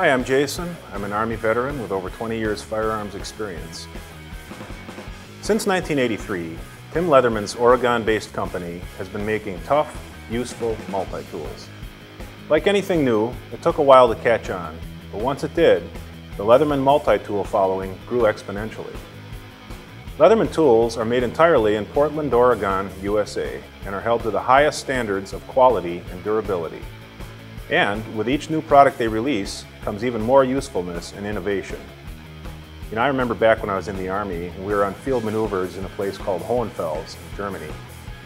Hi, I'm Jason. I'm an Army veteran with over 20 years firearms experience. Since 1983, Tim Leatherman's Oregon-based company has been making tough, useful multi-tools. Like anything new, it took a while to catch on, but once it did, the Leatherman Multi-Tool following grew exponentially. Leatherman tools are made entirely in Portland, Oregon, USA, and are held to the highest standards of quality and durability. And with each new product they release comes even more usefulness and innovation. You know, I remember back when I was in the Army, and we were on field maneuvers in a place called Hohenfels in Germany.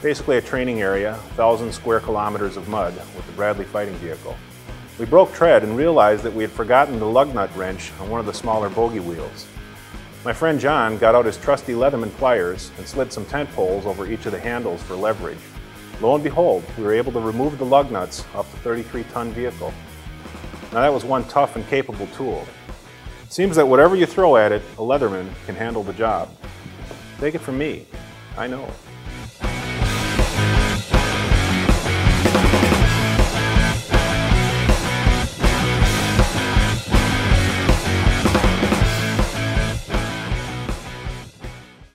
Basically a training area, 1,000 square kilometers of mud with the Bradley fighting vehicle. We broke tread and realized that we had forgotten the lug nut wrench on one of the smaller bogie wheels. My friend John got out his trusty Leatherman pliers and slid some tent poles over each of the handles for leverage. Lo and behold, we were able to remove the lug nuts off the 33-ton vehicle. Now that was one tough and capable tool. It seems that whatever you throw at it, a Leatherman can handle the job. Take it from me, I know.